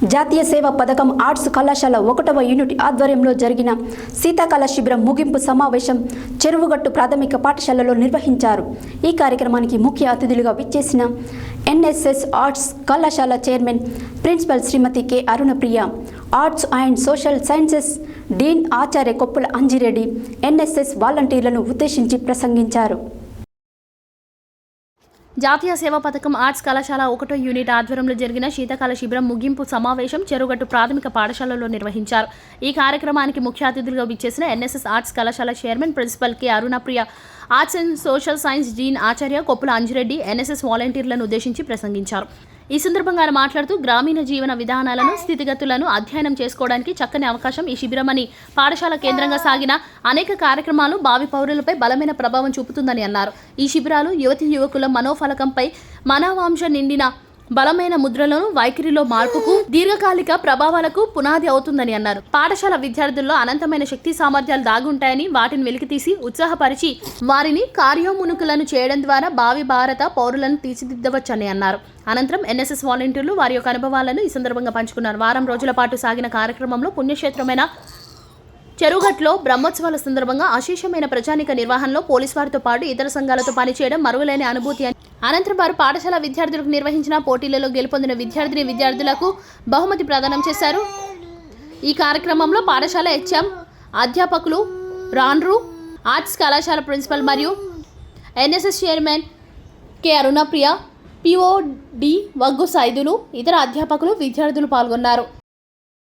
జాతీయ సేవా పథకం ఆర్ట్స్ కళాశాల 1వ యూనిట్ ఆధ్వర్యంలో జరిగిన శీతాకాల శిబిరం ముగింపు సమావేశం చెరువుగట్టు ప్రాథమిక పాఠశాలలో నిర్వహించారు. ఈ కార్యక్రమానికి ముఖ్య అతిథులుగా విచ్చేసిన ఎన్ఎస్ఎస్ ఆర్ట్స్ కళాశాల chairman principal Shrimati K Arunapriya, arts and social sciences dean ఆచార్య కొప్పుల అంజిరెడ్డి ఎన్ఎస్ఎస్ వాలంటీర్లను ఉద్దేశించి ప్రసంగించారు. జాతీయ సేవా పథకం ఆర్ట్స్ కళాశాల 1వ యూనిట్ ఆధ్వర్యంలో జరిగిన శీతాకాల శిబిరం ముగింపు సమావేశం చెరువుగట్టు ప్రాథమిక పాఠశాలలో నిర్వహించారు. ఈ కార్యక్రమానికి ముఖ్య అతిథులుగా విచ్చేసిన ఎన్ఎస్ఎస్ ఆర్ట్స్ కళాశాల chairman principal K Arunapriya, arts and social science dean ఆచార్య కొప్పుల అంజిరెడ్డి ఎన్ఎస్ఎస్ వాలంటీర్లను ఉద్దేశించి ప్రసంగించారు. ఈ సందర్భంగా ఆయన మాట్లాడుతూ గ్రామీణ జీవన విధానాలను, స్థితిగతులను అధ్యయనం చేసుకోవడానికి చక్కని అవకాశం ఈ శిబిరమని, పాఠశాల కేంద్రంగా సాగిన అనేక కార్యక్రమాలు భావి పౌరులపై బలమైన ప్రభావం చూపుతుందని అన్నారు. ఈ శిబిరాలు యువతీ యువకుల మనోఫలకంపై మానవాంశ నిండిన బలమైన ముద్రలను, వైఖరిలో మార్పుకు, దీర్ఘకాలిక ప్రభావాలకు పునాది అవుతుందని అన్నారు. పాఠశాల విద్యార్థుల్లో అనంతమైన శక్తి సామర్థ్యాలు దాగుంటాయని, వాటిని వెలికితీసి ఉత్సాహపరిచి వారిని కార్యోముఖులను చేయడం ద్వారా భావి భారత పౌరులను తీర్చిదిద్దవచ్చని అన్నారు. అనంతరం ఎన్ఎస్ఎస్ వాలంటీర్లు వారి యొక్క అనుభవాలను ఈ సందర్భంగా పంచుకున్నారు. వారం రోజుల పాటు సాగిన కార్యక్రమంలో పుణ్యక్షేత్రమైన చెరువుగట్టులో బ్రహ్మోత్సవాల సందర్భంగా అశేషమైన ప్రజానిక నిర్వహణలో పోలీసు వారితో పాటు ఇతర సంఘాలతో పనిచేయడం మరువలేని అనుభూతి అని. అనంతరం వారు పాఠశాల విద్యార్థులకు నిర్వహించిన పోటీలలో గెలుపొందిన విద్యార్థులకు బహుమతి ప్రదానం చేశారు. ఈ కార్యక్రమంలో పాఠశాల హెచ్ఎం, అధ్యాపకులు, రాన్రు, ఆర్ట్స్ కళాశాల ప్రిన్సిపల్ మరియు NSS chairman K Arunapriya, POD Vaggu Saidulu, ఇతర అధ్యాపకులు, విద్యార్థులు పాల్గొన్నారు.